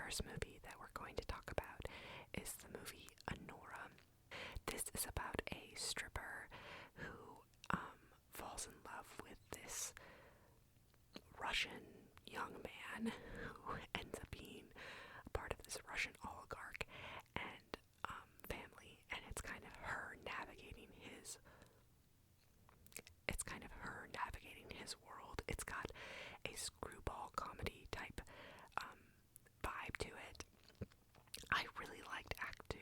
first movie that we're going to talk about is the movie Anora. This is about a stripper who falls in love with this Russian young man who ends up being a part of this Russian oligarch and family, and it's kind of her navigating his world. It's got a screwball comedy type vibe to it. I really liked Act 2.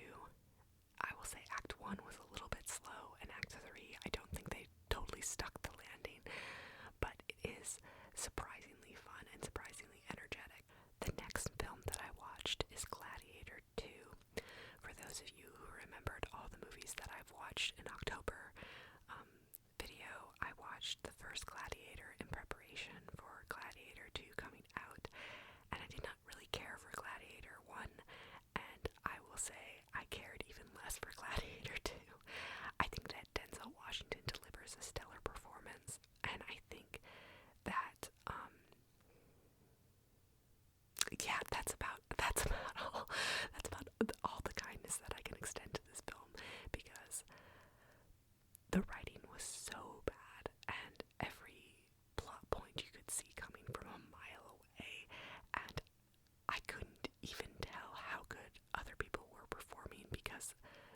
I will say Act 1 was a little bit slow, and Act 3, I don't think they totally stuck the landing, but it is surprisingly fun and surprisingly energetic. The next film that I watched is Gladiator 2. For those of you who remembered all the movies that I've watched in October video, I watched the first Gladiator in preparation for Gladiator 2 coming out, and I did not really care for Gladiator 1, and I will say I cared even less for Gladiator 2. I think that Denzel Washington delivers a stellar performance, and I think that that's about all the kindness that I can extend to this film, because the writing was so bad and every plot point you could see coming from a mile away, and I couldn't even tell how good other people were performing because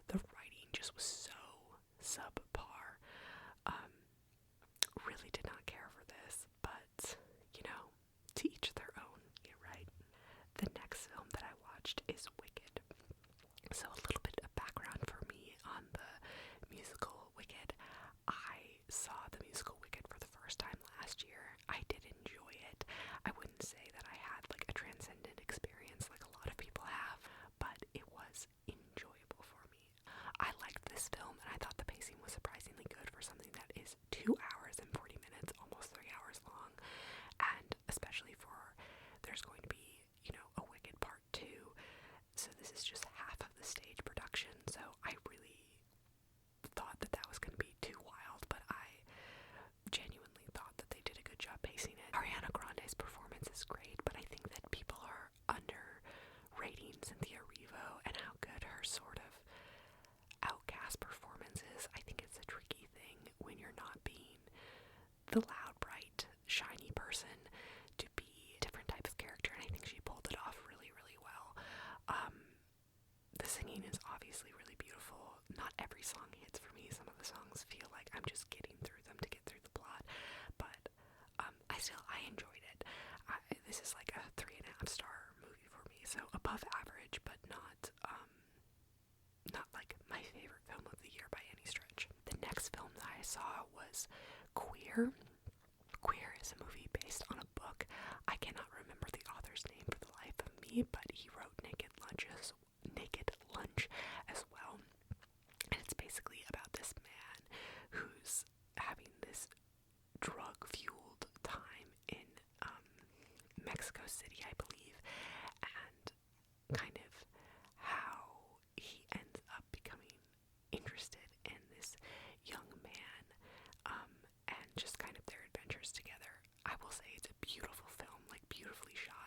the writing just was so subpar. Really did not care for this, but to each their own, yeah, right? The next film that I watched is Wicked. So a little bit of background for me on the musical Wicked. I saw the musical Wicked for the first time last year. I did enjoy it. I wouldn't say that I had like a transcendent experience like a lot of people have, but it was enjoyable for me. I liked this film, and I thought the pacing was surprisingly good for something that is 2 hours and 40 minutes, almost 3 hours long, and especially for there's going to be, a Wicked Part 2, so this is just half of the stage production, so I really thought that that was going to be too wild, but I genuinely thought that they did a good job pacing it. Ariana Grande's performance is great, but I think that people are underrating Cynthia Erivo and how good her sort of outcast performance is. I think it's a tricky thing when you're not being the loud, bright, shiny person to be a different type of character, and I think she pulled it off really, really well. The singing is obviously really beautiful. Not every song hits for me. Some of the songs feel like I'm just getting through them to get through the plot, but I enjoyed it. This is like a 3.5-star movie for me, so above average, but not like my favorite film of the year by any stretch. The next film that I saw was Queer. Queer is a movie based on a book. I cannot remember the author's name for the life of me, but he wrote Naked Lunch as well. And it's basically about this man who's having this drug-fueled time in Mexico City, I believe, and kind of how he ends up becoming interested in this young man, and just kind of their adventures together. I will say it's a beautiful film, like beautifully shot.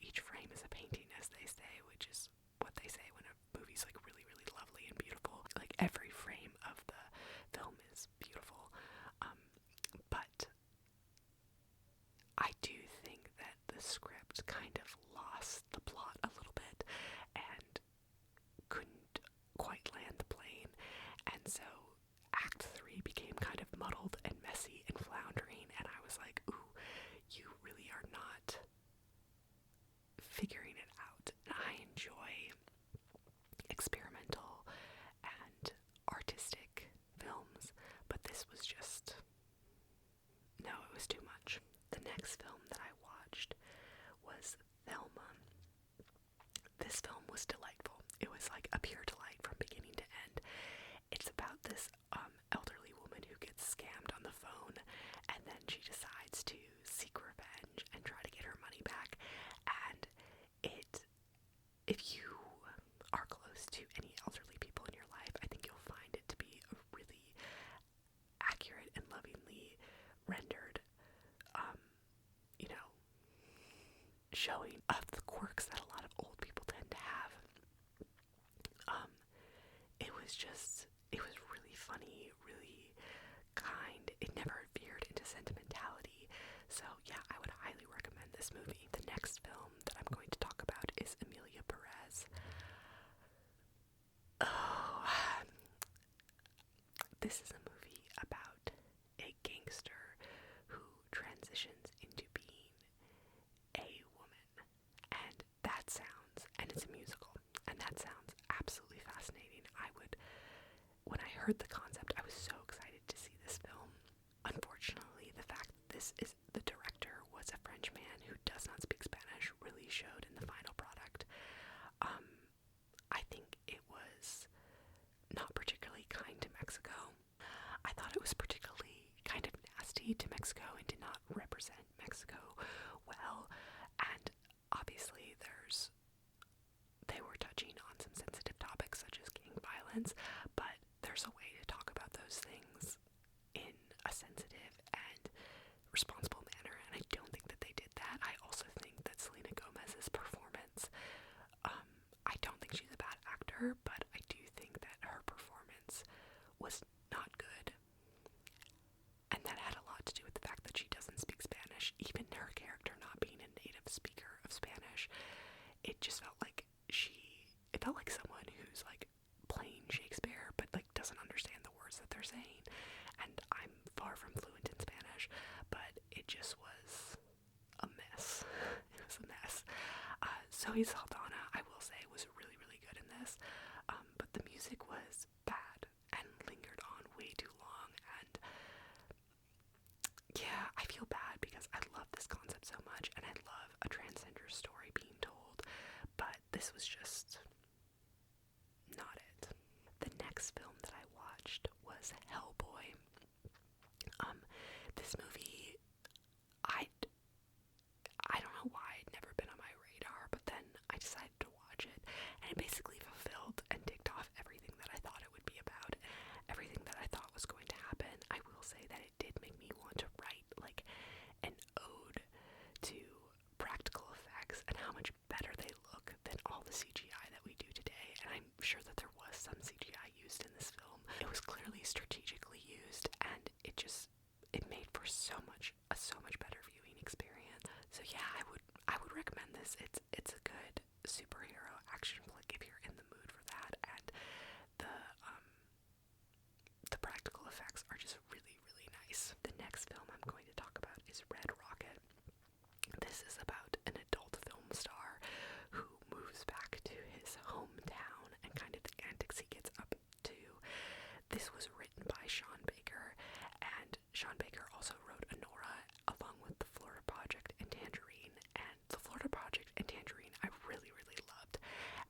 Each frame is a painting, as they say, which is what they say when a movie's like really, really lovely and beautiful. Like every frame of the film is beautiful. But I do think that the script kind of lost the plot a little bit and couldn't quite land the plane, and so Act 3 became kind of muddled and messy and floundering, and I was like, ooh, you really are not figuring it out. And I enjoy experimental and artistic films, but this was just, no, it was too much. The next film that I watched was Thelma. This film was delightful. It was like a pure delight from beginning to end. It's about this elderly woman who gets scammed on the phone, and then she decides to seek revenge and try to get her money back. And if you are close to any elderly people in your life, I think you'll find it to be a really accurate and lovingly rendered showing of the quirks that a lot of old people tend to have. It was really funny, really kind. It never veered into sentimentality. So yeah, I would highly recommend this movie. The next film that I'm going to talk about is Emilia Perez. Oh, this is a movie about a gangster who transitions into being a woman. And it's a musical, and that sounds absolutely fascinating. When I heard the concept, I was so excited to see this film. Unfortunately, the fact that the director was a French man who does not speak Spanish really showed in the final product. I think it was not particularly kind to Mexico. I thought it was particularly kind of nasty to Mexico and did not represent Mexico well. And obviously they were touching on some sensitive topics such as gang violence, but there's a way to talk about those things in a sensitive and responsible manner, and I don't think that they did that. I also think that Selena Gomez's performance, I don't think she's a bad actor, but I do think that her performance was not good, and that had a lot to do with the fact that she doesn't speak Spanish. Even her character not being a native speaker of Spanish, it just felt like someone who's like playing Shakespeare but like doesn't understand the words that they're saying. And I'm far from fluent in Spanish, but it just was a mess. It was a mess. Zoe Saldana, I will say, was really, really good in this, but the music was bad and lingered on way too long. And yeah, I feel bad because I love this concept so much, and I love a transgender story being told, but this was just not it. The next film that I watched was Hellboy. This movie, I don't know why it'd never been on my radar, but then I decided to watch it, and it basically fulfilled and ticked off everything that I thought it would be about, everything that I thought was going to happen. I will say that it did make me want to write like an ode to practical effects and how much better they look than all the CGI that we do today. And I'm sure that there was some CGI used in this film. It was clearly strategically used, and it made for so much better viewing experience. So yeah, I would recommend this. It's a good superhero action flick if you're in the mood for that, and the practical effects are just really, really nice. The next film I'm going to talk about is Red Rocket. This is about an adult film star who moves back to his hometown and kind of the antics he gets up to. This was written by Sean Baker, and Sean Baker also wrote Anora along with The Florida Project and Tangerine, and The Florida Project and Tangerine I really, really loved,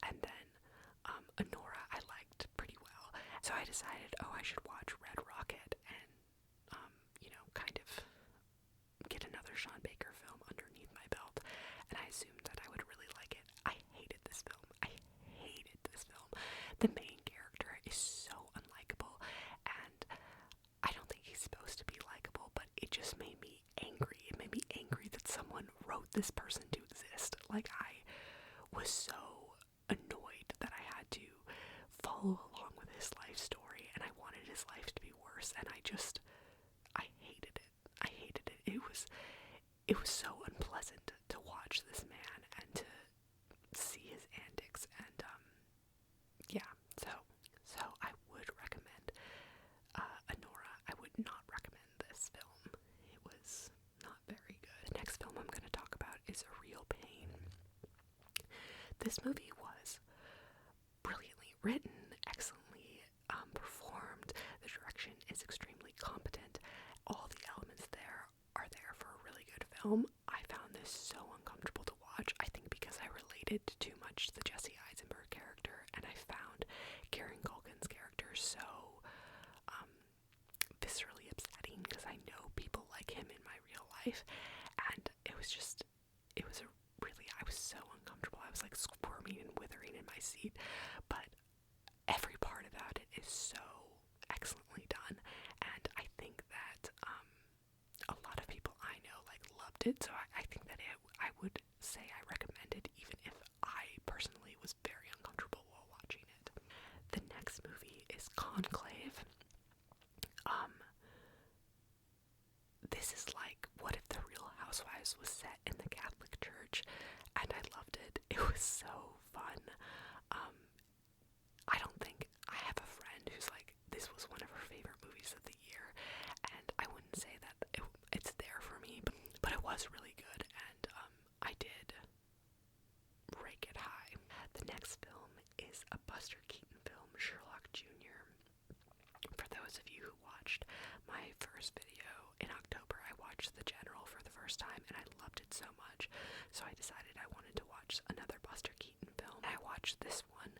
and then Anora I liked pretty well. So I decided, I should watch Red Rocket and kind of get another Sean Baker film underneath my belt, and I assumed that I would really like it. I hated this film. The main character is so unlikable, and I don't think he's supposed to be likable, but it just made me angry. It made me angry that someone wrote this person to exist. Like, I was so annoyed that I had to follow along with his life story, and I wanted his life to be worse, and I hated it. It was so unpleasant to watch this man and to see his antics, and so I would recommend Anora. I would not recommend this film. It was not very good. The next film I'm going to talk about is A Real Pain. This movie was brilliantly written, excellently performed. The direction is extremely competent. All the elements are there for a really good film. I found this so uncomfortable to watch, I think because I related too much to the Jesse Eisenberg character, and I found Kieran Culkin's character so viscerally upsetting because I know people like him in my real life, and I was so uncomfortable. I was like squirming and withering in my seat, but every part about it is so excellently done, and I think that a lot of people I know like loved it, so I think that I would say I recommend it, even if I personally was very uncomfortable while watching it. The next movie is Conclave. This is like, what if the Real Housewives was set in the Catholic Church, and I loved it. It was so fun. I don't think, I have a friend who's like, this was one of her favorite movies of the year, and I wouldn't say that it's there for me, but it was really good, and I did rate it high. The next film is a Buster Keaton film, Sherlock Jr. For those of you who watched my first video in October, I watched The General for the first time, and I loved it so much, so I decided I wanted to watch another Buster Keaton film. I watched this one.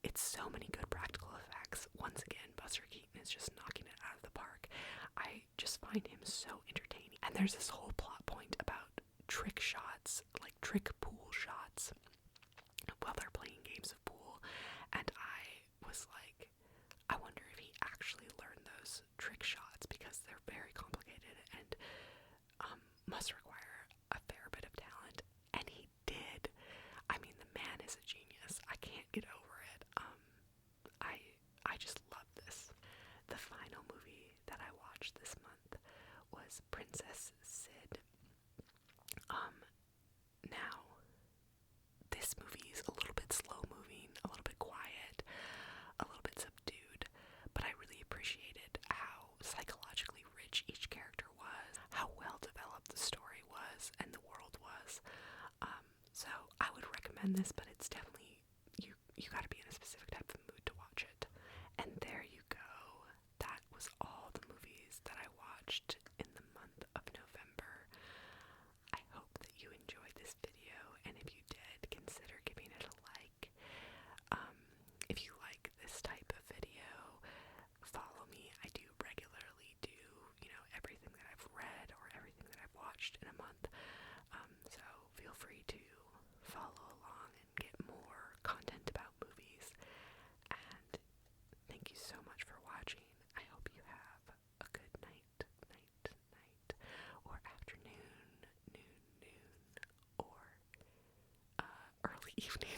It's so many good practical effects. Once again, Buster Keaton is just knocking it out of the park. I just find him so entertaining. And there's this whole plot point about trick shots, like trick pool shots, while they're playing games of pool. And I was like, I wonder if he actually learned those trick shots, because they're very complicated and must require a fair bit of talent. And he did. I mean, the man is a genius. I can't get over it. I just love this. The final movie that I watched this month was Princess Sid. Now, this movie is a little bit slow moving, a little bit quiet, a little bit subdued, but I really appreciated how psychologically rich each character was, how well developed the story was, and the world was. So I would recommend this, but it's definitely, you gotta be in a specific type of mood to watch it. And there you go. That was all the movies that I watched in the month of November. I hope that you enjoyed this video, and if you did, consider giving it a like. If you like this type of video, follow me. I do regularly do, everything that I've read or everything that I've watched in a month. So feel free to follow along and get more content about movies. And thank you so much for watching. I hope you have a good night, or afternoon, noon, or early evening.